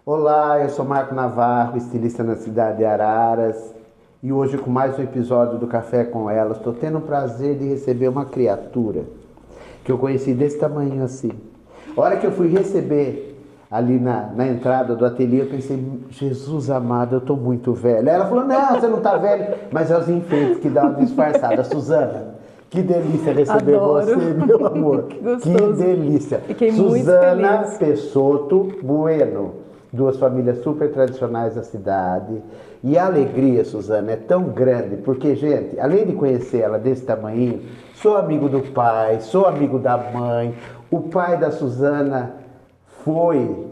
Olá, eu sou Marco Navarro, estilista na cidade de Araras, e hoje com mais um episódio do Café com Elas. Estou tendo o prazer de receber uma criatura que eu conheci desse tamanho assim. A hora que eu fui receber ali na entrada do ateliê, eu pensei, Jesus amado, eu estou muito velha. Ela falou, não, você não está velha, mas é os enfeites que dão uma disfarçada. Suzana, que delícia receber Adoro. você, meu amor. Que gostoso. Que delícia. Fiquei muito Suzana feliz. Pessotto Bueno. Duas famílias super tradicionais da cidade. E a alegria, Suzana, é tão grande, porque, gente, além de conhecer ela desse tamanho, sou amigo do pai, sou amigo da mãe. O pai da Suzana foi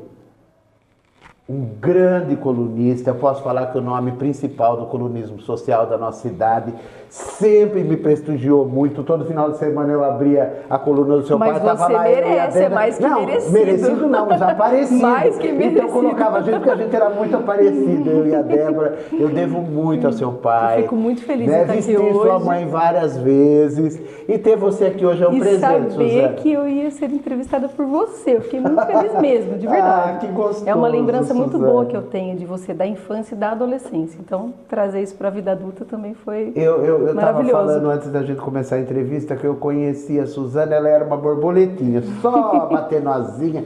um grande colunista. Eu posso falar que o nome principal do colunismo social da nossa cidade sempre me prestigiou muito. Todo final de semana eu abria a coluna do seu Mas pai. Tava você lá eu e a merece, Débora. é mais que não, merecido. Merecido não, mas aparecido. Mais que Então eu merecido. colocava a gente, porque a gente era muito parecido, eu e a Débora. Eu devo muito ao seu pai. Eu fico muito feliz de né? estar aqui Vestir sua hoje. mãe várias vezes. E ter você aqui hoje é um E presente, saber Suzana. que eu ia ser entrevistada por você. Eu fiquei muito feliz mesmo, de verdade. Ah, que gostoso, É uma lembrança muito Suzana. boa que eu tenho de você, da infância e da adolescência. Então, trazer isso para a vida adulta também foi Eu estava maravilhoso. falando antes da gente começar a entrevista que eu conhecia a Suzana, ela era uma borboletinha, só batendo asinha,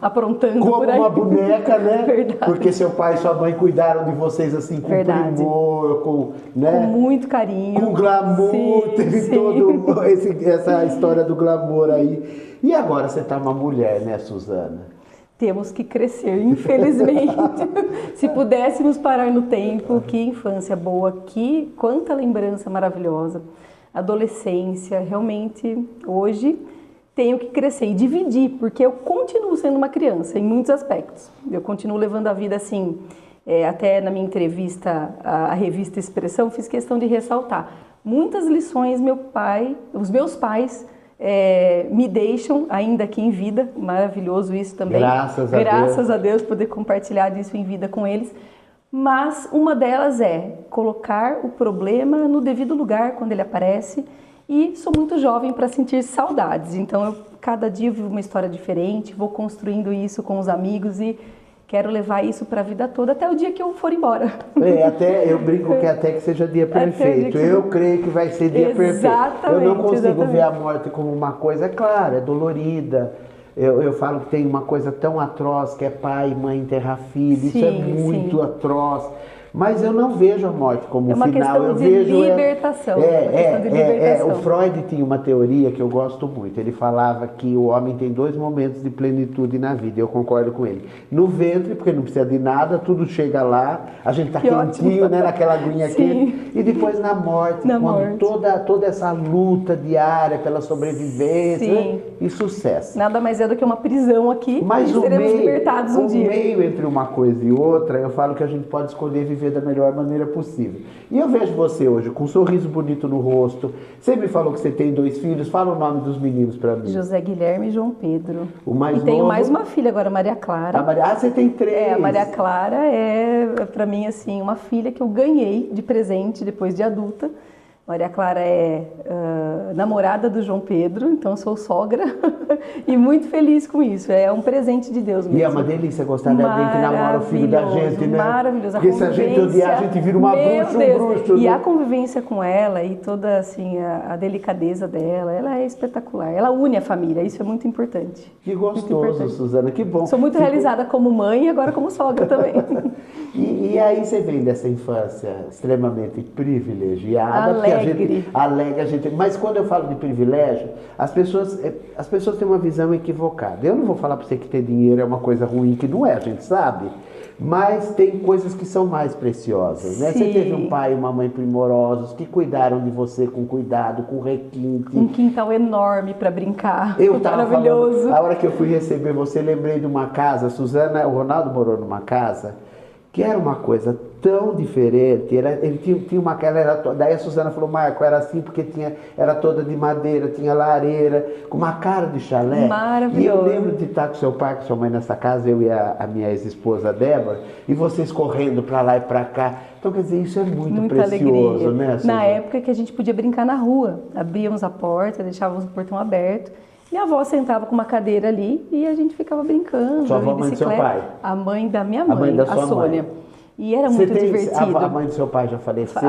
Aprontando como por aí. uma boneca, né? Verdade. Porque seu pai e sua mãe cuidaram de vocês assim com Verdade. primor, com, né? Com muito carinho. Com glamour, Sim, teve sim. todo essa história do glamour aí. E agora você tá uma mulher, né, Suzana? Temos que crescer, infelizmente. Se pudéssemos parar no tempo, que infância boa, quanta lembrança maravilhosa. Adolescência, realmente, hoje tenho que crescer e dividir, porque eu continuo sendo uma criança em muitos aspectos. Eu continuo levando a vida assim, até na minha entrevista à revista Expressão, fiz questão de ressaltar. Muitas lições os meus pais me deixam ainda aqui em vida, maravilhoso isso também. Graças a Deus poder compartilhar disso em vida com eles. Mas uma delas é colocar o problema no devido lugar quando ele aparece. E sou muito jovem para sentir saudades. Então, cada dia eu vivo uma história diferente, vou construindo isso com os amigos e quero levar isso para a vida toda até o dia que eu for embora. Eu brinco que até que seja dia perfeito. Eu creio que vai ser dia perfeito. Eu não consigo ver a morte como uma coisa, é claro, é dolorida. Eu falo que tem uma coisa tão atroz que é pai, mãe enterrar filho. Isso é muito atroz. Mas eu não vejo a morte como É uma final. questão de libertação. O Freud tinha uma teoria que eu gosto muito. Ele falava que o homem tem dois momentos de plenitude na vida. Eu concordo com ele. No ventre, porque não precisa de nada, tudo chega lá. A gente está quentinho, né, naquela aguinha quente. E depois na morte, toda essa luta diária pela sobrevivência, né, e sucesso. Nada mais é do que uma prisão aqui. Mas e seremos libertados um dia. O meio entre uma coisa e outra, eu falo que a gente pode escolher viver da melhor maneira possível. E eu vejo você hoje com um sorriso bonito no rosto. Você me falou que você tem 2 filhos. Fala o nome dos meninos para mim. José Guilherme e João Pedro. O mais novo. Tenho mais uma filha agora, Maria Clara. Você tem 3. A Maria Clara é para mim assim uma filha que eu ganhei de presente depois de adulta. Maria Clara é namorada do João Pedro, então sou sogra e muito feliz com isso. É um presente de Deus mesmo. E é uma delícia gostar de alguém que namora o filho da gente, né? Maravilhoso. Porque se a gente odiar, a gente vira uma bruxa, um bruxo. E né? a convivência com ela e toda assim a delicadeza dela, ela é espetacular. Ela une a família, isso é muito importante. Que gostoso, Suzana, que bom. Sou muito realizada como mãe e agora como sogra também. E aí você vem dessa infância extremamente privilegiada, porque a gente. Mas quando eu falo de privilégio, as pessoas têm uma visão equivocada. Eu não vou falar para você que ter dinheiro é uma coisa ruim, que não é, a gente sabe. Mas tem coisas que são mais preciosas, né? Você teve um pai e uma mãe primorosos que cuidaram de você com cuidado, com requinte. Um quintal enorme para brincar. Maravilhoso. Falando, a hora que eu fui receber você, lembrei de uma casa. Suzana, o Ronaldo morou numa casa que era uma coisa tão diferente. Ele tinha uma casa, daí a Suzana falou, Marco, era assim porque era toda de madeira, tinha lareira, com uma cara de chalé. Maravilhoso. E eu lembro de estar com seu pai, com sua mãe nessa casa, eu e a minha ex-esposa Débora, e vocês correndo para lá e para cá. Então, quer dizer, isso é muito precioso, alegria. né, Suzana? Na época que a gente podia brincar na rua, abríamos a porta, deixávamos o portão aberto, Minha avó sentava com uma cadeira ali e a gente ficava brincando. Sua avó, mãe do seu pai? A mãe da minha A mãe mãe, da a sua Sônia. mãe. E era Você muito tem, divertido. a mãe do seu pai já faleceu?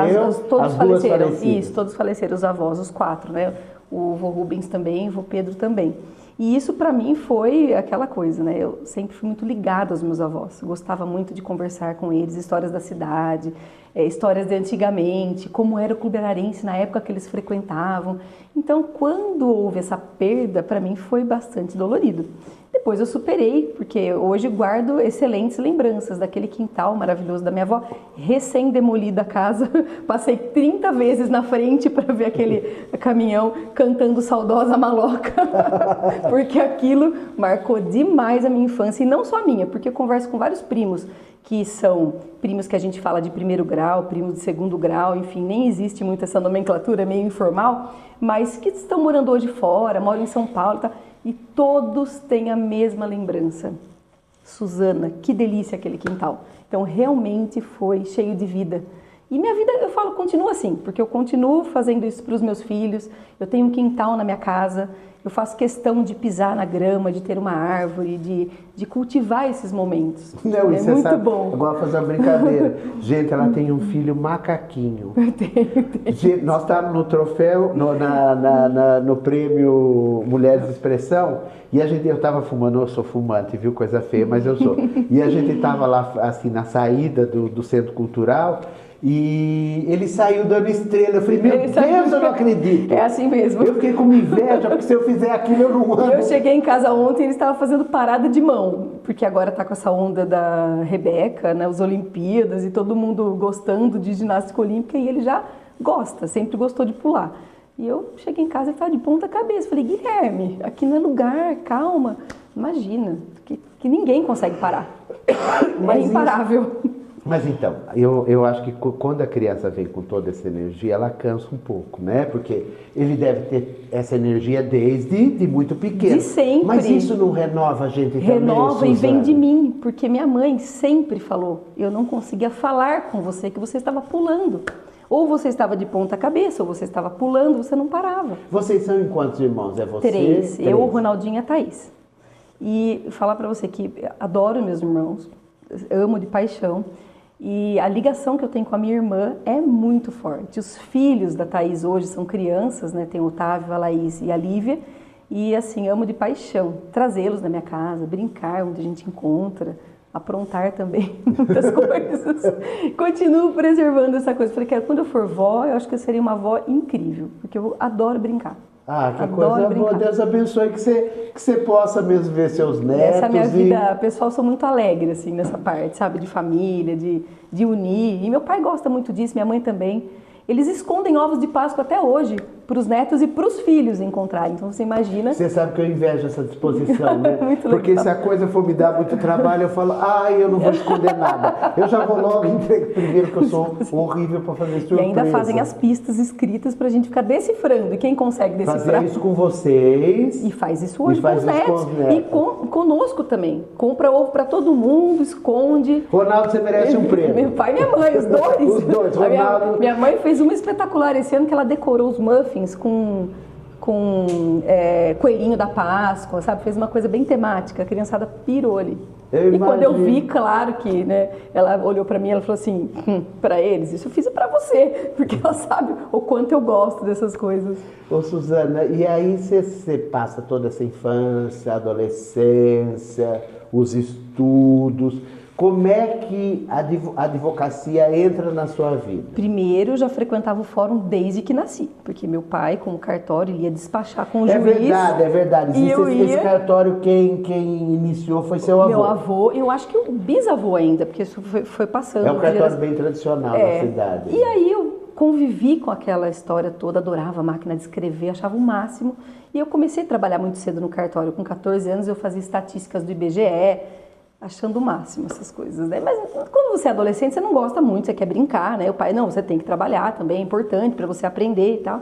Todos as duas faleceram. falecidas? Isso, todos faleceram, os avós, os 4, né? O vô Rubens também, o vô Pedro também. E isso para mim foi aquela coisa, né? Eu sempre fui muito ligada aos meus avós. Gostava muito de conversar com eles, histórias da cidade, histórias de antigamente, como era o Clube Ararense na época que eles frequentavam. Então, quando houve essa perda, para mim foi bastante dolorido. Depois eu superei, porque hoje guardo excelentes lembranças daquele quintal maravilhoso da minha avó, recém-demolida a casa. Passei 30 vezes na frente para ver aquele caminhão cantando Saudosa Maloca, porque aquilo marcou demais a minha infância, e não só a minha, porque eu converso com vários primos, que são primos que a gente fala de primeiro grau, primos de segundo grau, enfim, nem existe muito essa nomenclatura, meio informal, mas que estão morando hoje fora, moram em São Paulo, tá? E todos têm a mesma lembrança. Suzana, que delícia aquele quintal. Então, realmente foi cheio de vida. E minha vida, eu falo, continua assim, porque eu continuo fazendo isso para os meus filhos. Eu tenho um quintal na minha casa, eu faço questão de pisar na grama, de ter uma árvore, de cultivar esses momentos. Não, é muito sabe, bom. Eu gosto de fazer uma brincadeira. Gente, ela tem um filho macaquinho. Eu tenho. Gente, nós estávamos no troféu, no prêmio Mulheres de Expressão, e eu estava fumando, eu sou fumante, viu? Coisa feia, mas eu sou. E a gente estava lá, assim, na saída do Centro Cultural, e ele saiu dando estrela. Eu falei, meu Deus, eu não acredito. É assim mesmo. Eu fiquei com inveja, porque se eu fizer aquilo, eu não ando. Eu cheguei em casa ontem e ele estava fazendo parada de mão, porque agora está com essa onda da Rebeca, né, as Olimpíadas, e todo mundo gostando de ginástica olímpica, e ele já gosta, sempre gostou de pular. E eu cheguei em casa e estava de ponta cabeça. Falei, Guilherme, aqui não é lugar, calma. Imagina, que ninguém consegue parar. É imparável. Mas então, eu acho que quando a criança vem com toda essa energia, ela cansa um pouco, né? Porque ele deve ter essa energia desde muito pequeno. De sempre. Mas isso não renova a gente também, renova e vem Suzana? de mim, porque minha mãe sempre falou, eu não conseguia falar com você que você estava pulando. Ou você estava de ponta cabeça, ou você estava pulando, você não parava. Vocês são em quantos irmãos? É você? 3. Eu, o Ronaldinho e a Thaís. E falar para você que adoro meus irmãos, amo de paixão. E a ligação que eu tenho com a minha irmã é muito forte. Os filhos da Thaís hoje são crianças, né? Tem o Otávio, a Laís e a Lívia. E assim, amo de paixão trazê-los na minha casa, brincar onde a gente encontra, aprontar também muitas coisas. Continuo preservando essa coisa. Falei que quando eu for vó, eu acho que eu seria uma vó incrível, porque eu adoro brincar. Ah, que adoro coisa brincar. boa. Deus abençoe que você possa mesmo ver seus netos. Essa é a minha vida pessoal, sou muito alegre assim nessa parte, sabe? De família, de unir. E meu pai gosta muito disso, minha mãe também. Eles escondem ovos de Páscoa até hoje, para os netos e para os filhos encontrarem. Então você imagina. Você sabe que eu invejo essa disposição, né? Muito Porque legal. se a coisa for me dar muito trabalho, eu falo, eu não vou esconder nada. Eu já vou logo entregar primeiro, que eu sou horrível para fazer surpresa. E ainda fazem as pistas escritas para a gente ficar decifrando. E quem consegue decifrar? Fazer isso com vocês. E faz isso hoje E faz com os isso netos. com os netos. E conosco também. Compra ovo para todo mundo, esconde. Ronaldo, você merece um prêmio. Meu pai e minha mãe, os dois. Os dois, A Ronaldo. minha mãe fez uma espetacular esse ano, que ela decorou os muffins com coelhinho da Páscoa, sabe? Fez uma coisa bem temática, a criançada pirou ali. Eu e quando eu imagino. vi, claro que, né, ela olhou pra mim e ela falou assim, pra eles, isso eu fiz pra você, porque ela sabe o quanto eu gosto dessas coisas. Ô, Suzana, e aí você passa toda essa infância, adolescência, os estudos. Como é que a advocacia entra na sua vida? Primeiro, eu já frequentava o fórum desde que nasci, porque meu pai, com o cartório, ele ia despachar com o juiz. É verdade. E Esse cartório, quem iniciou foi seu avô. Meu avô, eu acho que o bisavô ainda, porque isso foi passando. É um cartório bem tradicional na cidade. E aí eu convivi com aquela história toda, adorava a máquina de escrever, achava o máximo. E eu comecei a trabalhar muito cedo no cartório. Com 14 anos eu fazia estatísticas do IBGE, achando o máximo essas coisas, né? Mas quando você é adolescente, você não gosta muito, você quer brincar, né? O pai, não, você tem que trabalhar também, é importante para você aprender e tal.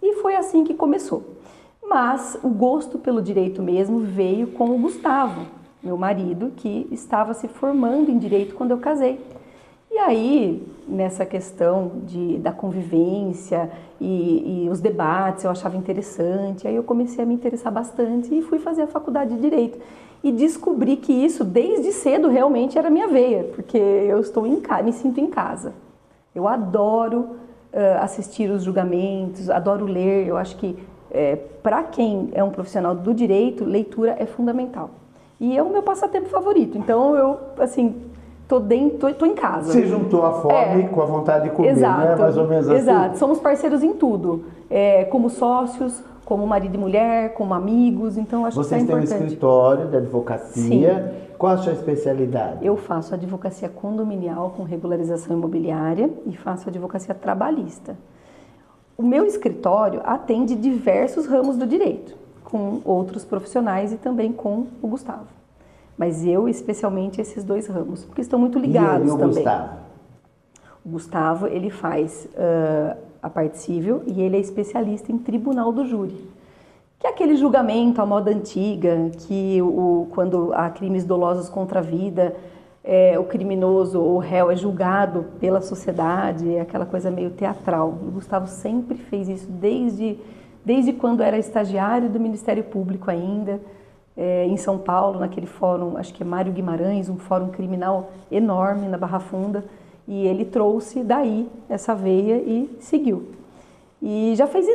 E foi assim que começou. Mas o gosto pelo direito mesmo veio com o Gustavo, meu marido, que estava se formando em direito quando eu casei. E aí, nessa questão da convivência e os debates, eu achava interessante. Aí eu comecei a me interessar bastante e fui fazer a faculdade de Direito. E descobri que isso, desde cedo, realmente era minha veia, porque eu estou me sinto em casa. Eu adoro assistir os julgamentos, adoro ler. Eu acho que, para quem é um profissional do direito, leitura é fundamental. E é o meu passatempo favorito. Então, eu, assim, tô em casa. Você juntou a fome com a vontade de comer, exato, né? Mais ou menos assim. Exato. Somos parceiros em tudo. Como sócios, como marido e mulher, como amigos. Então, eu acho que isso é importante. Vocês têm um escritório de advocacia. Sim. Qual a sua especialidade? Eu faço advocacia condominial com regularização imobiliária e faço advocacia trabalhista. O meu escritório atende diversos ramos do direito, com outros profissionais e também com o Gustavo. Mas eu, especialmente, esses 2 ramos, porque estão muito ligados também. Gustavo? O Gustavo, ele faz a parte civil e ele é especialista em tribunal do júri. Que é aquele julgamento à moda antiga, que quando há crimes dolosos contra a vida, o criminoso ou o réu é julgado pela sociedade, é aquela coisa meio teatral. O Gustavo sempre fez isso desde quando era estagiário do Ministério Público ainda, em São Paulo, naquele fórum, acho que é Mário Guimarães, um fórum criminal enorme na Barra Funda, e ele trouxe daí essa veia e seguiu. E já fez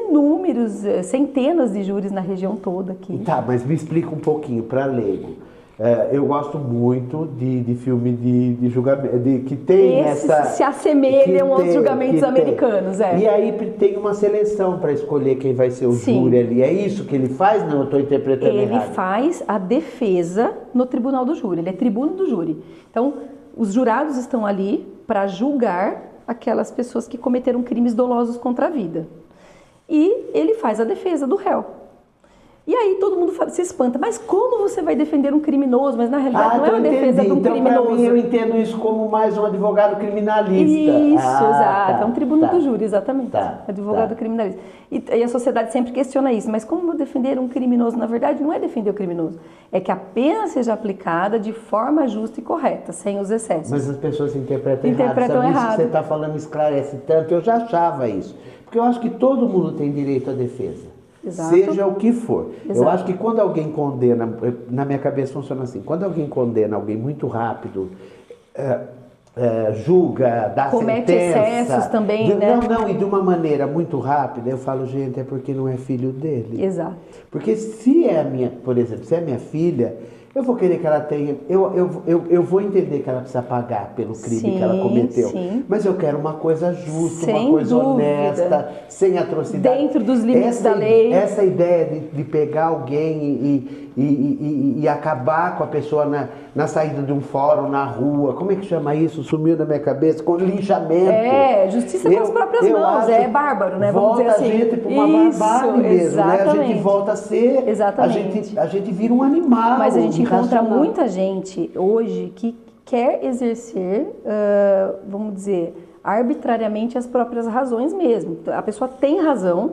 centenas de júris na região toda aqui. Tá, mas me explica um pouquinho, para leigo. Eu gosto muito de filme de julgamento, que tem Esses se assemelham aos julgamentos americanos, E aí tem uma seleção para escolher quem vai ser o júri ali. É isso que ele faz? Não, eu estou interpretando errado. Ele faz a defesa no tribunal do júri, ele é tribuno do júri. Então, os jurados estão ali para julgar aquelas pessoas que cometeram crimes dolosos contra a vida. E ele faz a defesa do réu. E aí todo mundo se espanta, mas como você vai defender um criminoso? Mas na realidade não é a defesa de um criminoso. Para mim eu entendo isso como mais um advogado criminalista. Isso, exato. É um tribuno do júri, exatamente. Advogado Tá. criminalista. E a sociedade sempre questiona isso, mas como defender um criminoso? Na verdade não é defender o criminoso, é que a pena seja aplicada de forma justa e correta, sem os excessos. Mas as pessoas interpretam errado. Isso que você está falando esclarece tanto, eu já achava isso. Porque eu acho que todo mundo tem direito à defesa. Exato. Seja o que for. Exato. Eu acho que quando alguém condena, na minha cabeça funciona assim, quando alguém condena alguém muito rápido, julga, dá comete sentença... excessos também, né? Não, e de uma maneira muito rápida, eu falo, gente, é porque não é filho dele. Exato. Porque se é por exemplo, se é minha filha, eu vou querer que ela tenha... Eu vou entender que ela precisa pagar pelo crime que ela cometeu. Sim. Mas eu quero uma coisa justa, Sem uma coisa dúvida. honesta, sem atrocidade. Dentro dos limites da lei. Essa ideia de pegar alguém e acabar com a pessoa na saída de um fórum, na rua, como é que chama isso? Sumiu da minha cabeça, com linchamento. Justiça com as próprias mãos, é bárbaro, né? Vamos dizer assim. Volta a gente para uma barbárie mesmo, né? A gente volta a ser, exatamente. A gente vira um animal. Mas a gente encontra irracional. muita gente hoje que quer exercer, vamos dizer, arbitrariamente as próprias razões mesmo. A pessoa tem razão,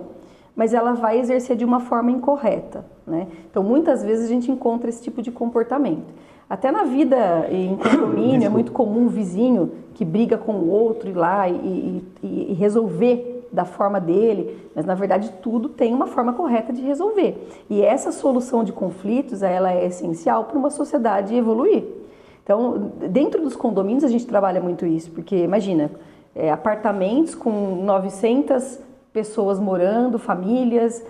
mas ela vai exercer de uma forma incorreta, né? Então, muitas vezes a gente encontra esse tipo de comportamento. Até na vida em condomínio é muito comum o vizinho que briga com o outro ir lá e resolver da forma dele, mas na verdade tudo tem uma forma correta de resolver. E essa solução de conflitos, ela é essencial para uma sociedade evoluir. Então, dentro dos condomínios a gente trabalha muito isso, porque imagina, apartamentos com 900 pessoas morando, famílias,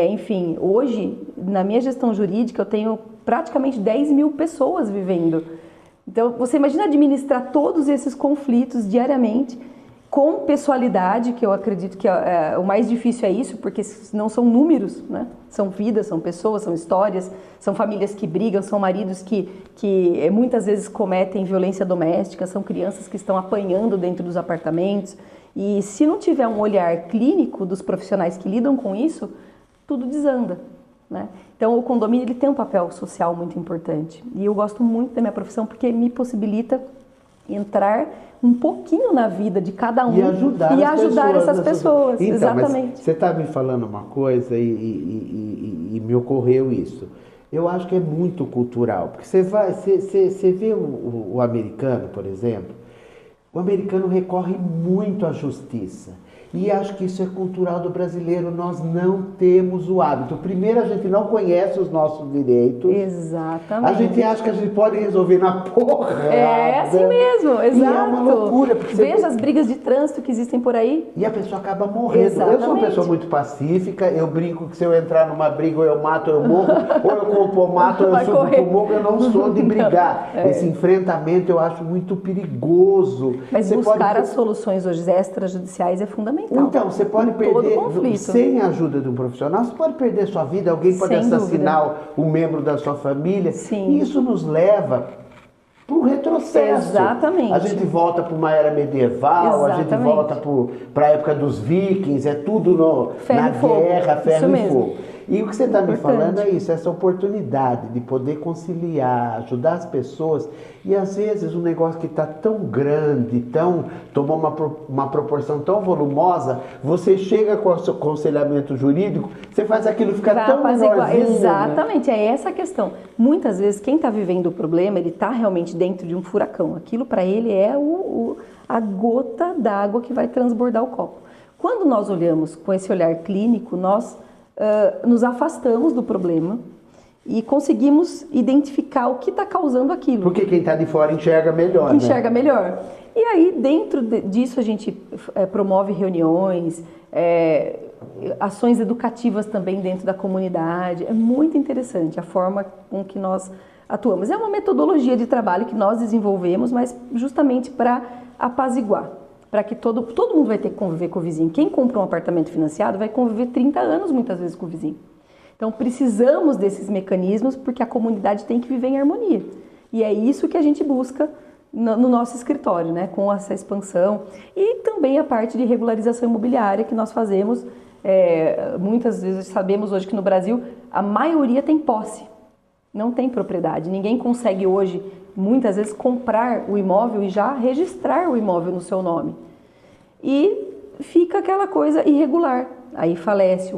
enfim, hoje, na minha gestão jurídica, eu tenho praticamente 10 mil pessoas vivendo. Então, você imagina administrar todos esses conflitos diariamente, com pessoalidade, que eu acredito que o mais difícil é isso, porque não são números, né? São vidas, são pessoas, são histórias, são famílias que brigam, são maridos que muitas vezes cometem violência doméstica, são crianças que estão apanhando dentro dos apartamentos. E se não tiver um olhar clínico dos profissionais que lidam com isso, tudo desanda, né? Então, o condomínio ele tem um papel social muito importante. E eu gosto muito da minha profissão porque me possibilita entrar um pouquinho na vida de cada um e ajudar essas pessoas. Então, exatamente. Mas você está me falando uma coisa e me ocorreu isso. Eu acho que é muito cultural, porque você vê o americano, por exemplo, O americano recorre muito à justiça. E acho que isso é cultural do brasileiro, nós não temos o hábito. Primeiro, a gente não conhece os nossos direitos. Exatamente. A gente acha que a gente pode resolver na porra. É assim mesmo, exato. E é uma loucura. Veja as brigas de trânsito que existem por aí. E a pessoa acaba morrendo. Exatamente. Eu sou uma pessoa muito pacífica, eu brinco que se eu entrar numa briga ou eu mato, eu morro, ou eu compro ou mato, ou eu subo pro morro, eu não sou de brigar. Não, Esse enfrentamento eu acho muito perigoso. Mas você buscar as soluções hoje extrajudiciais é fundamental. Então, você pode perder, sem a ajuda de um profissional, você pode perder sua vida, alguém pode assassinar um membro da sua família. Sim. E isso nos leva para um retrocesso. Exatamente. A gente volta para uma era medieval, Exatamente. A gente volta para a época dos vikings, é tudo na guerra, ferro e fogo. E o que você está me falando é isso, essa oportunidade de poder conciliar, ajudar as pessoas. E às vezes um negócio que está tão grande, tomou uma proporção tão volumosa, você chega com o seu aconselhamento jurídico, você faz aquilo ficar tão menorzinho. Exatamente, né? É essa a questão. Muitas vezes quem está vivendo o problema, ele está realmente dentro de um furacão. Aquilo para ele é a gota d'água que vai transbordar o copo. Quando nós olhamos com esse olhar clínico, nós nos afastamos do problema e conseguimos identificar o que está causando aquilo. Porque quem está de fora enxerga melhor, Enxerga melhor. E aí, dentro disso, a gente promove reuniões, ações educativas também dentro da comunidade. É muito interessante a forma com que nós atuamos. É uma metodologia de trabalho que nós desenvolvemos, mas justamente para apaziguar. Para que todo mundo vai ter que conviver com o vizinho. Quem comprou um apartamento financiado vai conviver 30 anos muitas vezes com o vizinho. Então precisamos desses mecanismos porque a comunidade tem que viver em harmonia. E é isso que a gente busca no nosso escritório, né? Com essa expansão. E também a parte de regularização imobiliária que nós fazemos. Muitas vezes sabemos hoje que no Brasil a maioria tem posse, não tem propriedade. Ninguém consegue hoje muitas vezes comprar o imóvel e já registrar o imóvel no seu nome. E fica aquela coisa irregular. Aí falece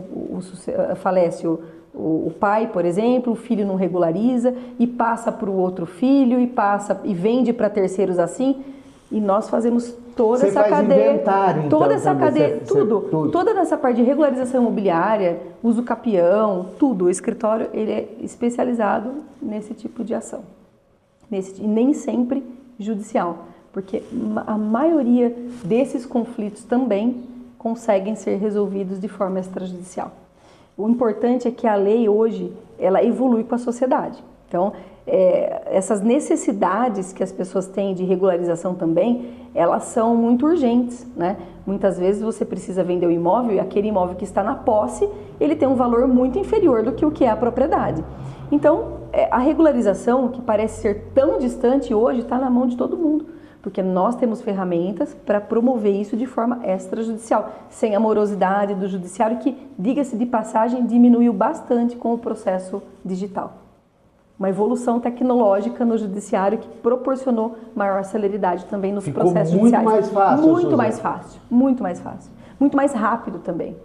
o pai, por exemplo, o filho não regulariza e passa para o outro filho e vende para terceiros assim. E nós fazemos toda essa cadeia, inventário, então, toda essa cadeia, tudo, toda essa parte de regularização imobiliária, uso capião, tudo. O escritório ele é especializado nesse tipo de ação. E nem sempre judicial, porque a maioria desses conflitos também conseguem ser resolvidos de forma extrajudicial. O importante é que a lei hoje, ela evolui com a sociedade. Então, essas necessidades que as pessoas têm de regularização também, elas são muito urgentes, né? Muitas vezes você precisa vender o imóvel e aquele imóvel que está na posse, ele tem um valor muito inferior do que o que é a propriedade. Então, a regularização, que parece ser tão distante hoje, está na mão de todo mundo, porque nós temos ferramentas para promover isso de forma extrajudicial, sem a morosidade do judiciário, que, diga-se de passagem, diminuiu bastante com o processo digital. Uma evolução tecnológica no judiciário que proporcionou maior celeridade também nos processos judiciais. Muito mais fácil. Muito mais fácil, muito mais fácil. Muito mais rápido também.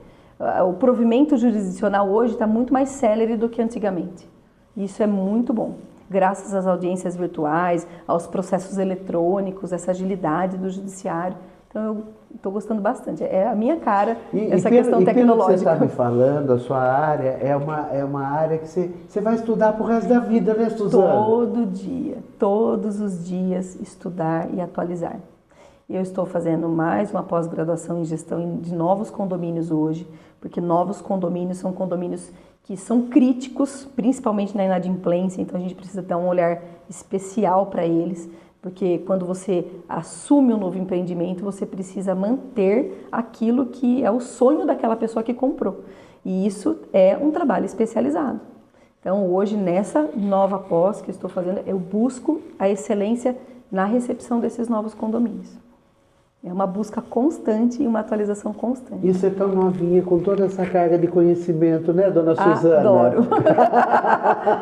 O provimento jurisdicional hoje está muito mais célere do que antigamente. Isso é muito bom. Graças às audiências virtuais, aos processos eletrônicos, essa agilidade do judiciário. Então, eu estou gostando bastante. É a minha cara, essa questão tecnológica. Pelo que você está me falando, a sua área é uma área que você vai estudar pro resto da vida, né, Suzana? Todo dia, todos os dias, estudar e atualizar. Eu estou fazendo mais uma pós-graduação em gestão de novos condomínios hoje, porque novos condomínios são condomínios que são críticos, principalmente na inadimplência, então a gente precisa ter um olhar especial para eles, porque quando você assume um novo empreendimento, você precisa manter aquilo que é o sonho daquela pessoa que comprou. E isso é um trabalho especializado. Então hoje, nessa nova pós que eu estou fazendo, eu busco a excelência na recepção desses novos condomínios. É uma busca constante e uma atualização constante. E você é tão novinha, com toda essa carga de conhecimento, né, dona Suzana? Adoro.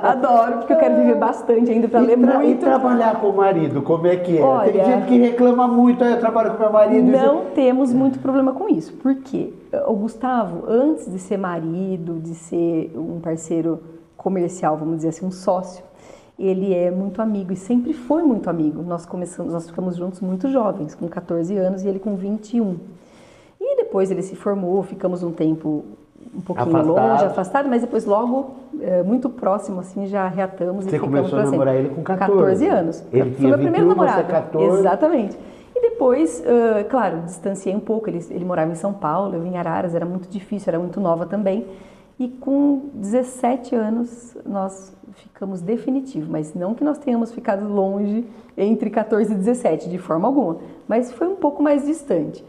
Adoro, porque eu quero viver bastante ainda para ler muito. E trabalhar com o marido, como é que é? Olha, tem gente que reclama muito, eu trabalho com meu marido. Não temos muito problema com isso. Por quê? O Gustavo, antes de ser marido, de ser um parceiro comercial, vamos dizer assim, um sócio, ele é muito amigo e sempre foi muito amigo. Nós ficamos juntos muito jovens, com 14 anos e ele com 21. E depois ele se formou, ficamos um tempo um pouquinho longe, afastado, mas depois logo, muito próximo, assim, já reatamos. Você e ficamos começou a namorar ele com 14? 14 anos. Ele Foi meu primeiro namorado. Você 14? Exatamente. E depois, claro, distanciei um pouco, ele morava em São Paulo, eu em Araras, era muito difícil, era muito nova também. E com 17 anos nós ficamos definitivo, mas não que nós tenhamos ficado longe entre 14 e 17, de forma alguma, mas foi um pouco mais distante.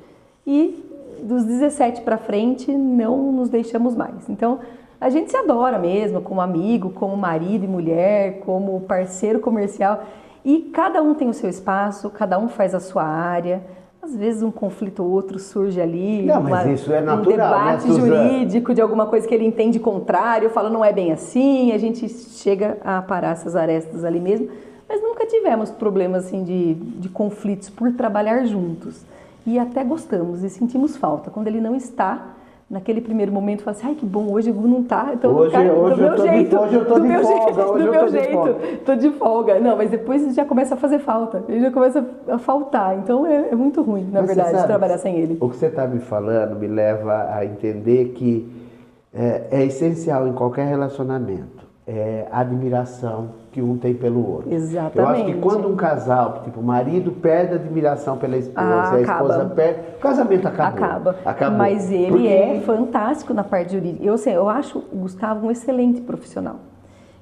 E dos 17 para frente não nos deixamos mais. Então a gente se adora mesmo, como amigo, como marido e mulher, como parceiro comercial, e cada um tem o seu espaço, cada um faz a sua área. Às vezes um conflito ou outro surge ali, não, mas isso é natural, um debate jurídico de alguma coisa que ele entende contrário, eu falo não é bem assim, a gente chega a parar essas arestas ali mesmo, mas nunca tivemos problemas assim de conflitos por trabalhar juntos. E até gostamos e sentimos falta. Quando ele não está, naquele primeiro momento, fala assim, ai que bom, hoje o Gu não está, então hoje eu tô de folga, tô de folga. Não, mas depois já começa a fazer falta, ele já começa a faltar, então é muito ruim, na verdade, trabalhar sem ele. O que você está me falando me leva a entender que é essencial em qualquer relacionamento, a admiração que um tem pelo outro. Exatamente. Eu acho que quando um casal, tipo, o marido perde a admiração pela esposa, a esposa perde, o casamento acabou. Mas ele é fantástico na parte jurídica. Eu acho o Gustavo um excelente profissional.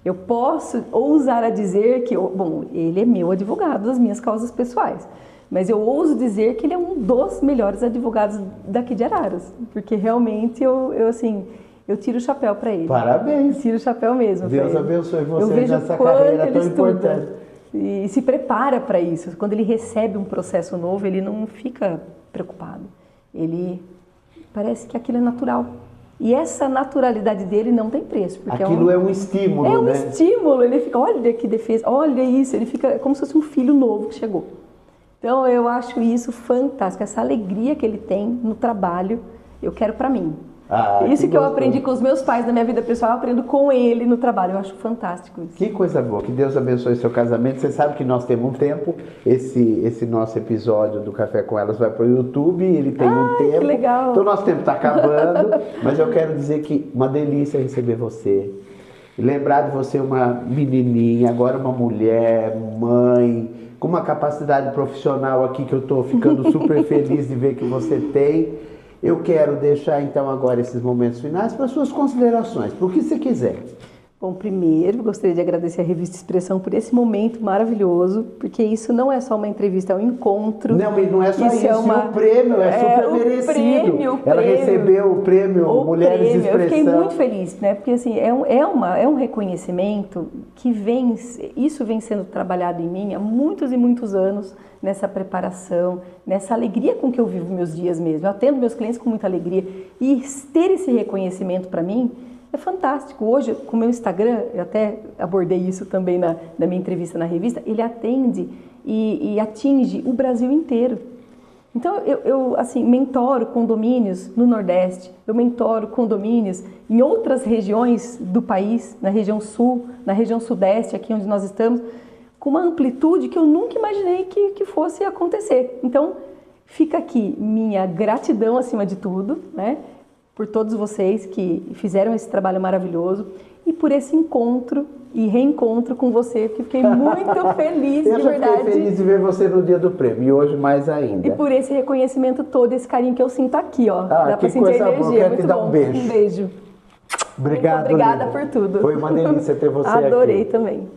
Eu posso ousar a dizer que, bom, ele é meu advogado das minhas causas pessoais, mas eu ouso dizer que ele é um dos melhores advogados daqui de Araras, porque realmente eu tiro o chapéu para ele. Parabéns. Eu tiro o chapéu mesmo. Deus abençoe você nessa carreira tão importante. E se prepara para isso. Quando ele recebe um processo novo, ele não fica preocupado. Ele parece que aquilo é natural. E essa naturalidade dele não tem preço. Porque aquilo é um estímulo, né? É um estímulo. Ele fica, olha que defesa, olha isso. Ele fica como se fosse um filho novo que chegou. Então eu acho isso fantástico. Essa alegria que ele tem no trabalho, eu quero para mim. Isso que eu aprendi com os meus pais na minha vida pessoal, eu aprendo com ele no trabalho. Eu acho fantástico isso. Que coisa boa. Que Deus abençoe seu casamento. Você sabe que nós temos um tempo. Esse nosso episódio do Café com Elas vai para o YouTube. Ele tem um tempo. Que legal. Então nosso tempo está acabando. Mas eu quero dizer que uma delícia receber você. E lembrar de você uma menininha, agora uma mulher, mãe, com uma capacidade profissional aqui que eu estou ficando super feliz de ver que você tem. Eu quero deixar então agora esses momentos finais para suas considerações, para o que você quiser. Bom, primeiro gostaria de agradecer a Revista Expressão por esse momento maravilhoso, porque isso não é só uma entrevista, é um encontro. Não, mas não é só isso, o prêmio é super merecido. Ela recebeu o prêmio Mulheres de Expressão. Eu fiquei muito feliz, né? Porque assim, é um reconhecimento que isso vem sendo trabalhado em mim há muitos e muitos anos, nessa preparação, nessa alegria com que eu vivo meus dias mesmo. Eu atendo meus clientes com muita alegria e ter esse reconhecimento para mim é fantástico. Hoje, com o meu Instagram, eu até abordei isso também na minha entrevista na revista, ele atende e atinge o Brasil inteiro. Então, eu mentoro condomínios no Nordeste, eu mentoro condomínios em outras regiões do país, na região Sul, na região Sudeste, aqui onde nós estamos, com uma amplitude que eu nunca imaginei que fosse acontecer. Então, fica aqui minha gratidão acima de tudo, né? Por todos vocês que fizeram esse trabalho maravilhoso e por esse encontro e reencontro com você, que fiquei muito feliz, de verdade. Eu fiquei feliz de ver você no dia do prêmio e hoje mais ainda. E por esse reconhecimento todo, esse carinho que eu sinto aqui, ó. Dá pra sentir a energia. Quero te dar um beijo. Um beijo. Obrigado, muito obrigada por tudo. Foi uma delícia ter você aqui. Adorei também.